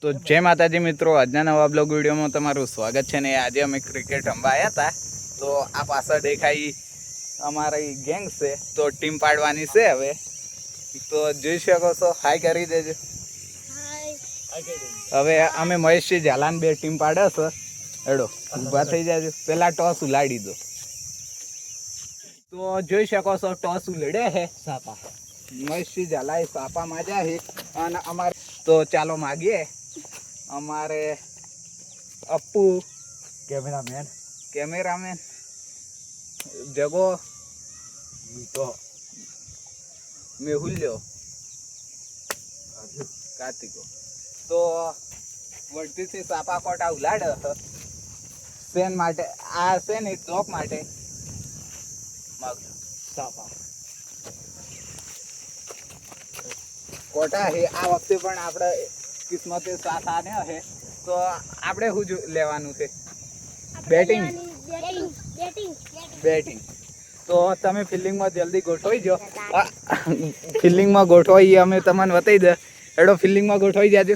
તો જય માતાજી મિત્રો, આજના નવા બ્લોગ વિડીયોમાં તમારું સ્વાગત છે. ને આજે અમે ક્રિકેટ રમવા આવ્યા હતા. તો આ પાછળ દેખાઈ અમારી ગેંગ છે, તો ટીમ પાડવાની છે હવે. તો જોઈ શકો છો, હાય કરી દેજો. હવે અમે મહેશજી ઝાલાન બે ટીમ પાડે છે. હેડો ઊભા થઈ જાજો, પેલા ટોસ ઉલાડી દો. તો જોઈ શકો છો, ટોસ ઉલડે હે સાપા. મહેશજી ઝાલાએ સાપા માજ્યા છે અને અમારે તો ચાલો માગીએ. અમારે અપ્પુ કેમેરામેન જગો મીઠો મેહુલ્યો કાર્તિકો તો વળતીથી સાપા કોટા ઉલાડે સેન માટે. આ છે ને ચોક માટે સાપા કોટા હે. આ વખતે પણ આપણે કિસ્મતે સાથ આને હે, તો આપણે શું લેવાનું છે? બેટિંગ. તો તમે ફિલ્ડિંગમાં જલ્દી ગોઠવાઈ જાઓ. ફિલ્ડિંગમાં ગોઠવાઈ અમે તમને બતાવી દે. એડો ફિલ્ડિંગમાં ગોઠવાઈ જાજો.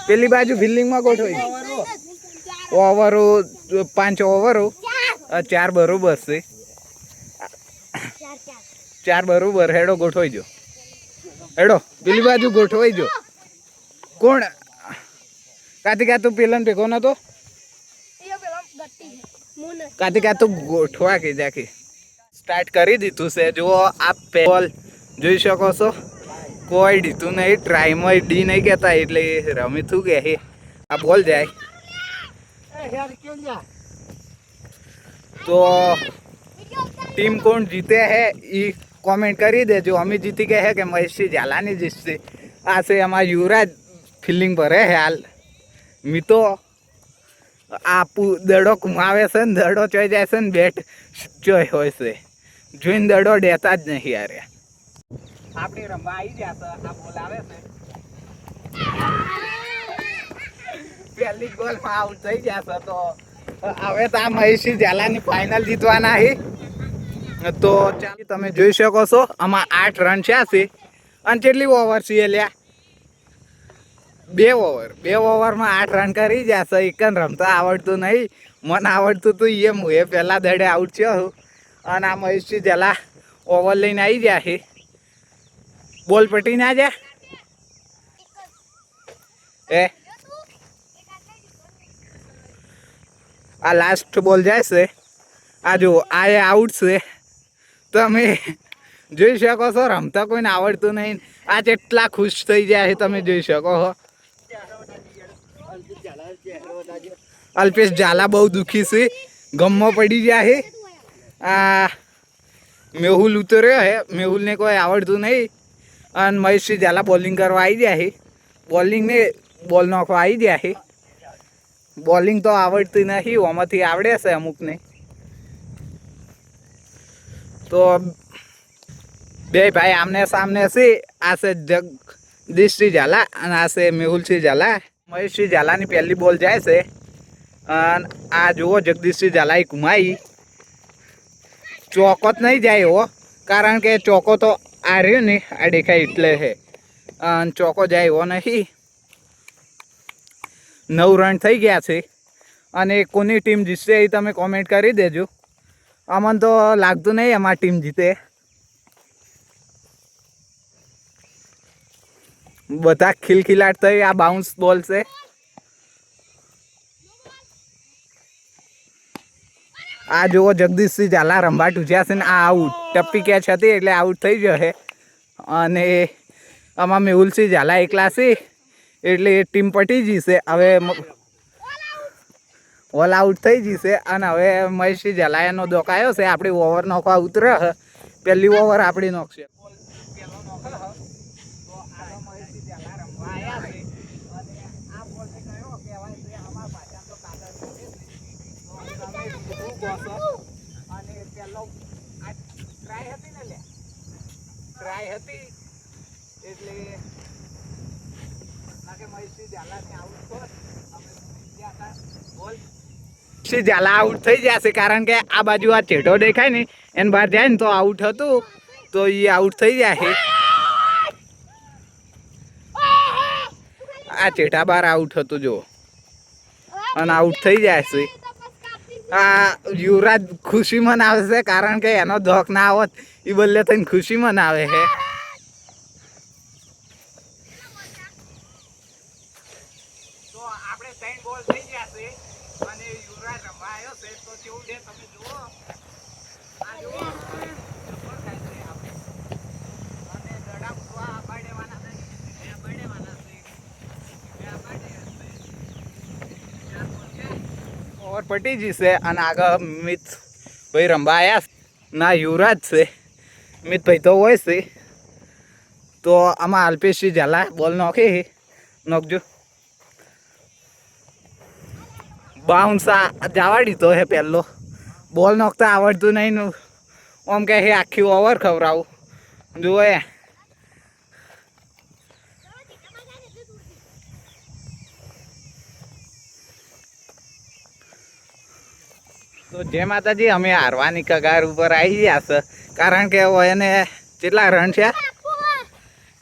પેલી બાજુ ફિલ્ડિંગમાં ગોઠવાઈ ઓવરો 5 ઓવરો 4 બરોબર છે. 4 બરોબર. હેડો ગોઠવાઈ જાઓ. હેડો પેલી બાજુ ગોઠવાઈ જો. કોણ કાર્તિકા તું પેલા ભેગો નતો? કાર્તિકા તું ગોઠવા કે જાખી સ્ટાર્ટ કરી દીધું છે. જુઓ આ બોલ જોઈ શકો છો, કોઈ દીધું નહીં. ટ્રાયમાં ડી નહીં કહેતા એટલે રમી થયું કે આ બોલ જાય. તો ટીમ કોણ જીતે હે એ કોમેન્ટ કરી દેજો. અમે જીતી ગયા હે કે મહેશજી ઝાલાની જીતશે. આ છે અમારા યુવરાજ ફિલ્ડિંગ પર હે હાલ. મીતો આ દડો કુમાવે છે ને, દડો ચોઈ જાય છે ને, બેટ ચોય હોય છે. જોઈને દડો દેતા જ નહીં યાર. આપણી રમવા આવી ગયા છે. આ બોલ આવે છે, પહેલી બોલમાં આઉટ થઈ ગયા છે. તો હવે તો આ મહેશજી ઝાલાની ફાઇનલ જીતવાના છે. તો ચાલો તમે જોઈ શકો છો, આમાં 8 રન છે. અને કેટલી ઓવર છે લ્યા? 2 ઓવર. 2 ઓવરમાં 8 રન કરી જશે. એકન રમતા આવડતું નહીં. મને આવડતું હતું એ હું પહેલા દડે આઉટ થયો. અને આ મહેશજી ઝાલા ઓવર લઈને આવી ગયા છે. બોલ પટી ના જાય એ. આ લાસ્ટ બોલ જાય છે. આ જો આ આઉટ છે. તમે જોઈ શકો છો, રમતા કોઈને આવડતું નહીં. આ જેટલા ખુશ થઈ જાય છે તમે જોઈ શકો છો. અલ્પેશ ઝાલા બહુ દુઃખી છે, ગમમાં પડી ગયા છે. આ મેહુલ ઉતર્યો છે, મેહુલને કોઈ આવડતું નહીં. અને મહેશજી ઝાલા બોલિંગ કરવા આવી ગયા છે. બોલિંગને બોલ નાખવા આવી ગયા છે. બોલિંગ તો આવડતી નથી, આમાંથી આવડે છે અમુકને. તો બે ભાઈ આમને સામને છે. આ છે જગદીશસિંહ ઝાલા અને આ છે મેહુલસિંહ ઝાલા. મહેશસિંહ ઝાલાની પહેલી બોલ જાય છે. અને આ જુઓ જગદીશસિંહ ઝાલાએ ઘુમાઈ. ચોકો જ નહીં જાય એવો, કારણ કે ચોકો તો આ રહ્યો ને, આ દેખાય એટલે છે. અને ચોકો જાય એવો નહીં. 9 રન થઈ ગયા છે. અને કોની ટીમ જીતશે એ તમે કોમેન્ટ કરી દેજો. અમને તો લાગતું નહીં અમારી ટીમ જીતે. બધા ખિલખિલાટ થઈ. આ બાઉન્સ બોલ છે. આ જુઓ જગદીશસિંહ ઝાલા રંભાટ ઉજ્યા છે ને આ આઉટ. ટપ્પી કેચ હતી એટલે આઉટ થઈ ગયો છે. અને આમાં મેહુલસિંહ ઝાલા એકલા છે એટલે એ ટીમ પટી જશે. હવે ઓલ આઉટ થઈ જશે. અને હવે મહેશજી ઝાલા એનો દોકાયો છે. આપણી ઓવર નોખવા ઉતરે. પહેલી ઓવર આપણી નોખશે. ટ્રાય હતી એટલે ઝાલા આઉટ થઈ જશે, કારણ કે આ બાજુ આ ચેટો દેખાય ને એને બહાર જાય ને તો આઉટ હતું, તો એ આઉટ થઈ જાય. આ ચેઠા બાર આઉટ હતું જો, અને આઉટ થઈ જાય છે. આ યુવરાજ ખુશી મનાવે છે કારણ કે એનો ધોક ના આવત એ બદલે થઈને ખુશી મનાવે છે. તો આપણે 3 બોલ થઈ ગયા છે અને યુવરાજ રમવા આવ્યો છે. તો કેવું છે તમે જુઓ, આ જુઓ જબર થાય છે આપણે. અને દડા મૂકવા આ પાડેવાના છે, બે પાડેવાના છે, બે પાડે ઓવર પટી જશે. અને આગળ મિત ભાઈ રમવા આવ્યા ના યુવરાજ છે. મિતભાઈ તો હોય છે. તો આમાં અલ્પેશજી ઝાલા બોલ નોખી નોખજો. બાઉન્સ જવા દીધો હે. પહેલો બોલ નોખતા આવડતું નહીં નું આમ કહે આખી ઓવર ખવડાવું જુઓ. તો જય માતાજી, અમે હારવાની કગાર ઉપર આવી ગયા છે કારણ કે એને કેટલા રન છે?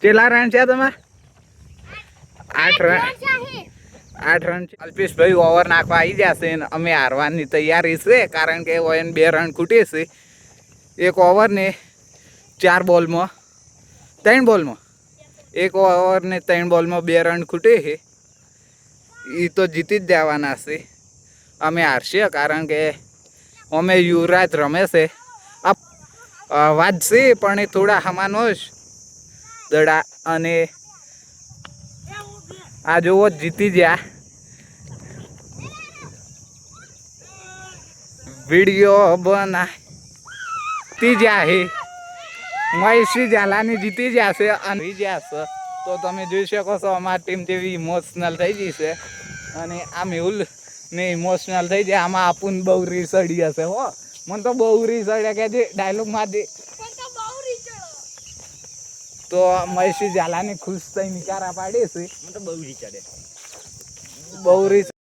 કેટલા રન છે તમારે? 8 રન. 8 રન છે. અલ્પેશભાઈ ઓવર નાખવા આવી જશે ને અમે હારવાની તૈયારી છે કારણ કે એને 2 રન ખૂટે છે. એક ઓવર ને 4 બોલમાં 3 બોલમાં એક ઓવર ને 3 બોલમાં 2 રન ખૂટે છે. એ તો જીતી જ જવાના છે. અમે હારશે કારણ કે અમે યુવરાજ રમે છે. આ વાત છે પણ એ થોડા હમાનો જ દડા. અને આ જોવો જીતી ગયા. વિડીયો બનાતી જાય મહેશી ઝાલાની જીતી જશે અને જશે. તો તમે જોઈ શકો છો અમારી ટીમ જેવી ઇમોશનલ થઈ ગઈ છે. અને આ મેહુલ ને ઇમોશનલ થઈ જાય. આમાં આપુન બહુ રીસડી હશે હો. મને તો બહુ રીસડ્યા કે જે ડાયલોગ માં દે તો મહેશી ઝાલાની ખુશ થઈ નિકારા પાડી છે. મને તો બહુ રીચડે બહુ રીચ